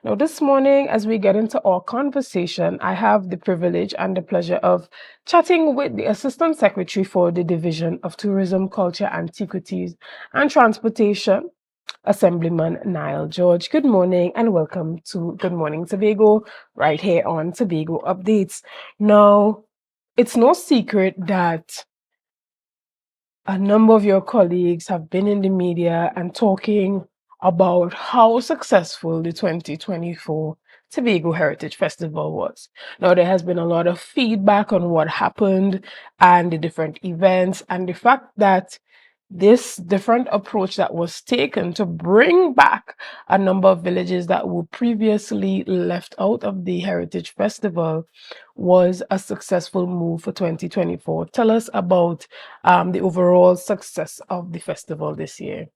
Now, this morning, as we get into our conversation, I have the privilege and the pleasure of chatting with the Assistant Secretary for the Division of Tourism, Culture, Antiquities, and Transportation, Assemblyman Niall George. Good morning and welcome to Good Morning Tobago, right here on Tobago Updates. Now, it's no secret that a number of your colleagues have been in the media and talking about how successful the 2024 Tobago Heritage Festival was. Now, there has been a lot of feedback on what happened and the different events, and the fact that this different approach that was taken to bring back a number of villages that were previously left out of the Heritage Festival was a successful move for 2024. Tell us about the overall success of the festival this year.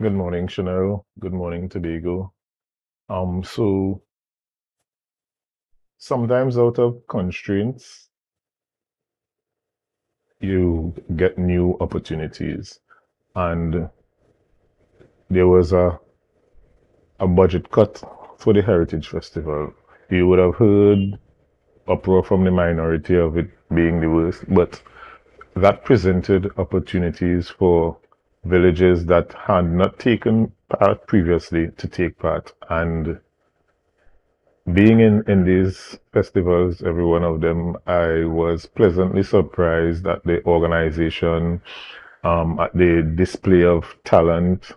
Good morning, Shenell. Good morning, Tobago. So sometimes out of constraints, you get new opportunities. And there was a budget cut for the Heritage Festival. You would have heard uproar from the minority of it being the worst, but that presented opportunities for villages that had not taken part previously to take part. And being in these festivals, every one of them, I was pleasantly surprised at the organization, at the display of talent,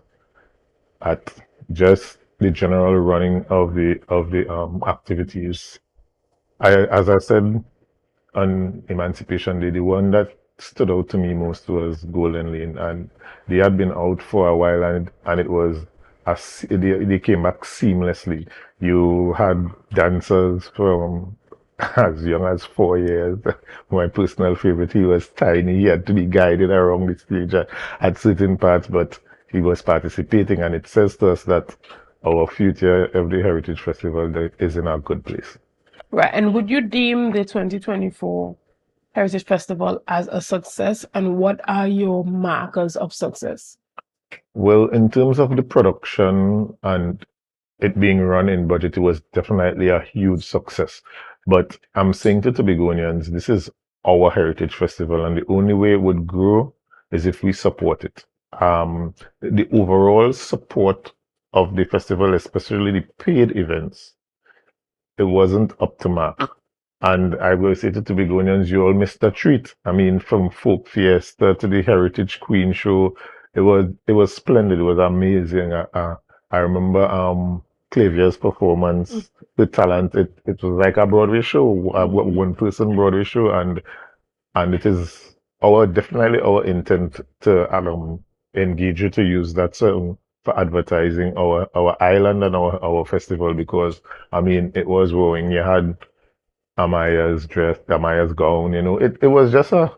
at just the general running of the activities. As I said on Emancipation Day, the one that stood out to me most was Golden Lane, and they had been out for a while, and it was they came back seamlessly. You had dancers from as young as 4 years. My personal favorite, he was tiny. He had to be guided around the stage at certain parts, but he was participating, and it says to us that our future of the Heritage Festival is in a good place. Right. And would you deem the 2024 Heritage Festival as a success? And what are your markers of success? Well, in terms of the production and it being run in budget, it was definitely a huge success. But I'm saying to Tobagonians, this is our heritage festival, and the only way it would grow is if we support it. The overall support of the festival, especially the paid events, it wasn't up to mark. And I will say to Tobagonians, you all missed a treat. I mean, from Folk Fiesta to the Heritage Queen show, it was splendid. It was amazing. I remember Clavier's performance, the talent. It was like a Broadway show, a one person Broadway show, and it is definitely our intent to engage you to use that for advertising our island and our festival, because I mean it was growing. You had Amaya's dress, Amaya's gown, it was just a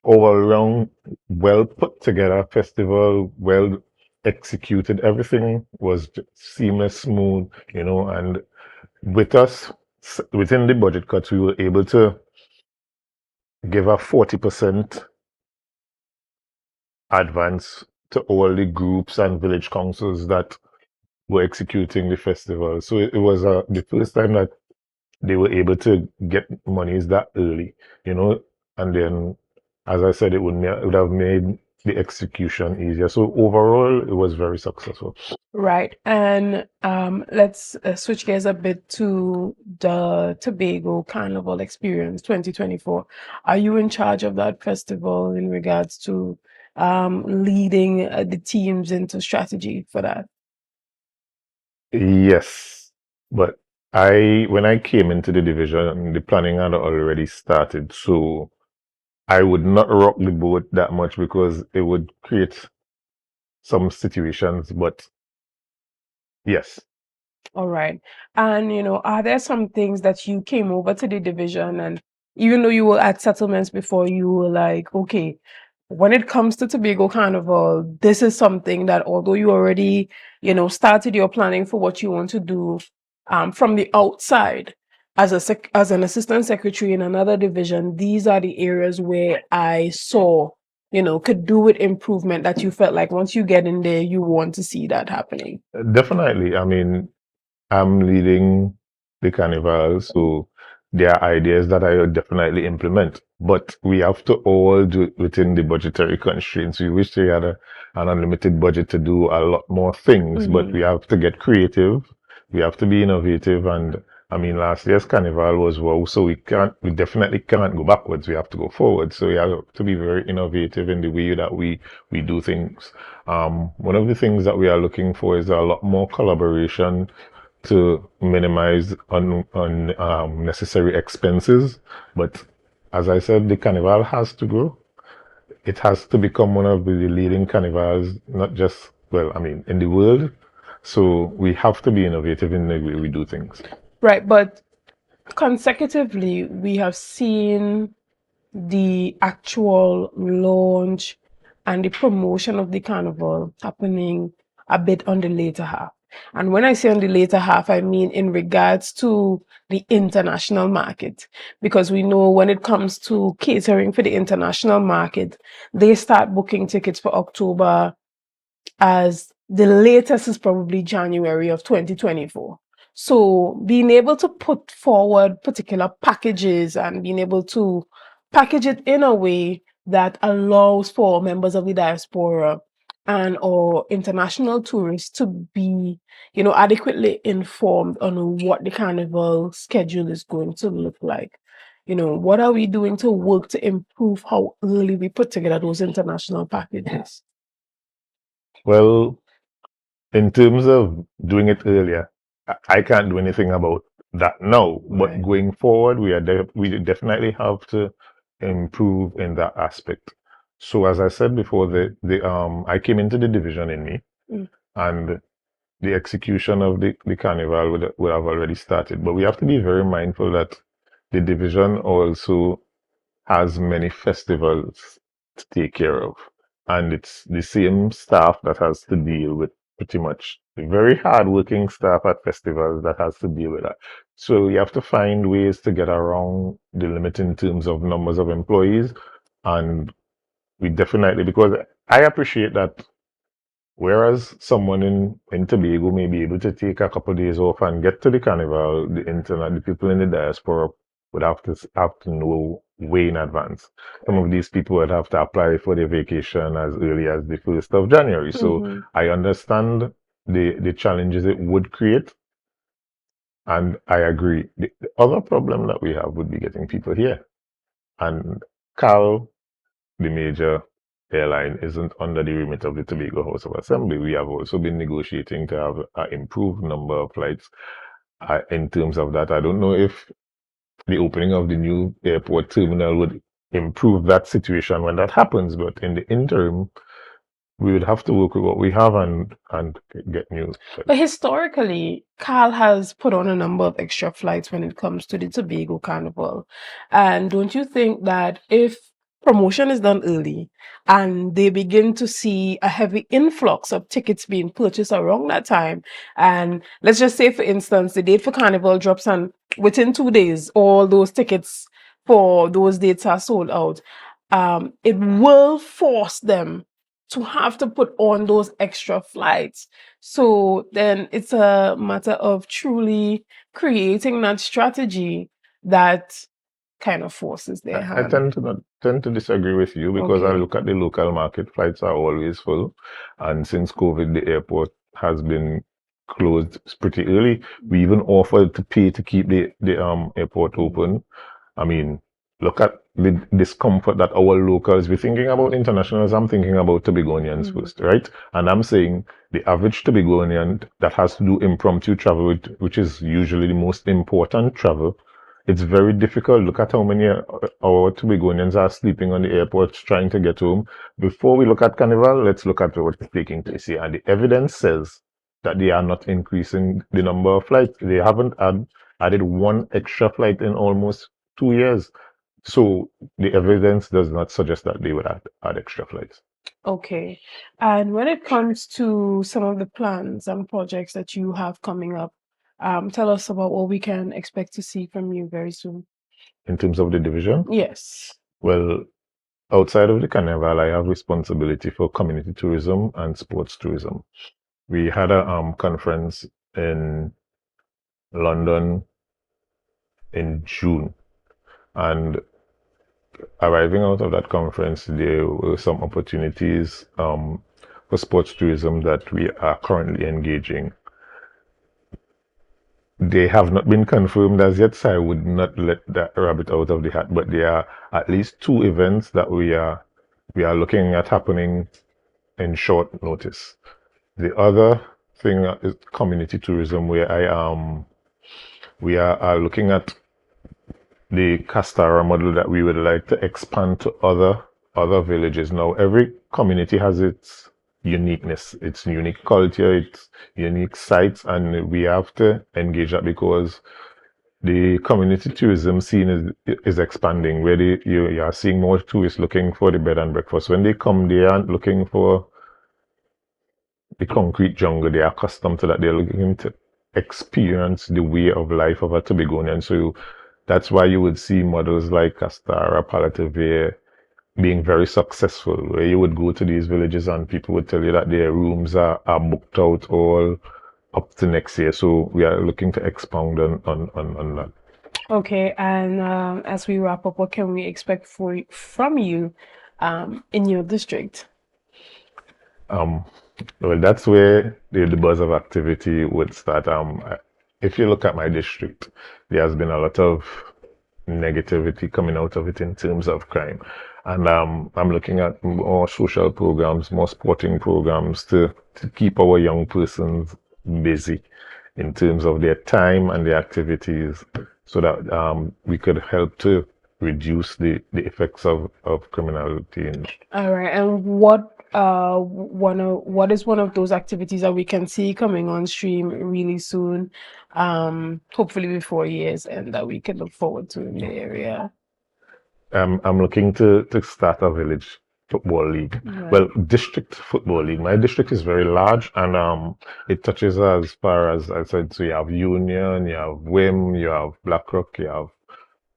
all around well put together festival, well executed. Everything was seamless, smooth, and with us within the budget cuts, we were able to give a 40% advance to all the groups and village councils that were executing the festival. So it was the first time that they were able to get monies that early, and then, as I said, it would have made the execution easier. So overall, it was very successful. Right. And let's switch gears a bit to the Tobago Carnival Experience 2024. Are you in charge of that festival in regards to leading the teams into strategy for that? Yes, but when I came into the division, the planning had already started, so I would not rock the boat that much because it would create some situations, but yes. All right. And, are there some things that you came over to the division and even though you were at settlements before, you were like, okay, when it comes to Tobago Carnival, this is something that although you already, started your planning for what you want to do from the outside as an assistant secretary in another division, these are the areas where I saw, could do with improvement that you felt like once you get in there, you want to see that happening. Definitely. I mean, I'm leading the carnival, so there are ideas that I will definitely implement. But we have to all do it within the budgetary constraints. We wish we had an unlimited budget to do a lot more things, but we have to get creative. We have to be innovative. And I mean, last year's carnival was wow, so we definitely can't go backwards. We have to go forward. So we have to be very innovative in the way that we do things. One of the things that we are looking for is a lot more collaboration to minimize unnecessary expenses. But as I said, the carnival has to grow. It has to become one of the leading carnivals, not just, well, I mean, in the world. So we have to be innovative in the way we do things. Right, but consecutively, we have seen the actual launch and the promotion of the carnival happening a bit on the later half. And when I say on the later half, I mean in regards to the international market, because we know when it comes to catering for the international market, they start booking tickets for October, as the latest is probably January of 2024. So being able to put forward particular packages and being able to package it in a way that allows for members of the diaspora and or international tourists to be, adequately informed on what the carnival schedule is going to look like. What are we doing to work to improve how early we put together those international packages? Well, in terms of doing it earlier, I can't do anything about that now. But Right. going forward, we definitely have to improve in that aspect. So as I said before, the I came into the division in May, Mm. and the execution of the carnival would have already started. But we have to be very mindful that the division also has many festivals to take care of. And it's the same staff that has to deal with pretty much the very hardworking staff at festivals that has to deal with that. So you have to find ways to get around the limit in terms of numbers of employees. And we definitely, because I appreciate that whereas someone in Tobago may be able to take a couple of days off and get to the carnival, the people in the diaspora would have to know way in advance. Some of these people would have to apply for their vacation as early as the 1st of January. So I understand the challenges it would create, and I agree. The other problem that we have would be getting people here. And Carl, the major airline, isn't under the remit of the Tobago House of Assembly. We have also been negotiating to have an improved number of flights. In terms of that, I don't know if the opening of the new airport terminal would improve that situation when that happens, but in the interim, we would have to work with what we have and get new. But historically, Carl has put on a number of extra flights when it comes to the Tobago Carnival. And don't you think that if promotion is done early and they begin to see a heavy influx of tickets being purchased around that time, and let's just say, for instance, the date for Carnival drops and within 2 days, all those tickets for those dates are sold out, it will force them to have to put on those extra flights. So then it's a matter of truly creating that strategy that kind of forces their I hand. tend to disagree with you because I Okay. look at the local market. Flights are always full, and since COVID, the airport has been closed pretty early. We even offered to pay to keep the airport open. I mean, look at the discomfort that our locals. We're thinking about internationals. I'm thinking about Tobagonians first, right? And I'm saying the average Tobagonian that has to do impromptu travel, which is usually the most important travel. It's very difficult. Look at how many our Tobagonians are sleeping on the airports trying to get home. Before we look at Carnival, let's look at what's taking place here. And the evidence says that they are not increasing the number of flights. They haven't added one extra flight in almost 2 years. So the evidence does not suggest that they would add extra flights. Okay. And when it comes to some of the plans and projects that you have coming up, tell us about what we can expect to see from you very soon. In terms of the division, Yes. well, outside of the carnival, I have responsibility for community tourism and sports tourism. We had a conference in London in June. And arriving out of that conference, there were some opportunities for sports tourism that we are currently engaging. They have not been confirmed as yet, so I would not let that rabbit out of the hat. But there are at least 2 events that we are looking at happening in short notice. The other thing is community tourism, where we are looking at the Castara model that we would like to expand to other villages. Now, every community has its uniqueness, its unique culture, its unique sites, and we have to engage that because the community tourism scene is expanding, where you are seeing more tourists looking for the bed and breakfast. When they come, they aren't looking for the concrete jungle. They are accustomed to that. They're looking to experience the way of life of a Tobagonian. So that's why you would see models like Castara, Palatavir being very successful, where you would go to these villages and people would tell you that their rooms are booked out all up to next year. So we are looking to expound on that. Okay, and as we wrap up, what can we expect from you in your district? Well, that's where the buzz of activity would start. If you look at my district, there has been a lot of negativity coming out of it in terms of crime. And I'm looking at more social programs, more sporting programs to keep our young persons busy in terms of their time and their activities, so that we could help to reduce the effects of criminality. All right, and what is one of those activities that we can see coming on stream really soon, hopefully before years, and that we can look forward to in the area? I'm looking to start a village football league. Right. Well, district football league. My district is very large, and it touches as far as I said. So you have Union, you have Wim, you have Blackrock, you have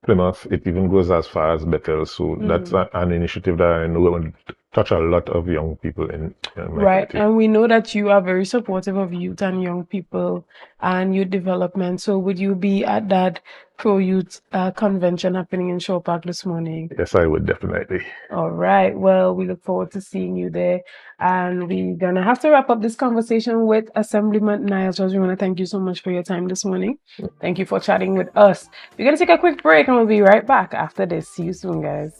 Plymouth. It even goes as far as Bethel. So that's an initiative that I know would touch a lot of young people in my Right, community. and we know that you are very supportive of youth and young people and youth development. So would you be at that pro-youth convention happening in Shore Park this morning? Yes, I would definitely. All right. Well, we look forward to seeing you there. And we're going to have to wrap up this conversation with Assemblyman Niall. We want to thank you so much for your time this morning. Thank you for chatting with us. We're going to take a quick break and we'll be right back after this. See you soon, guys.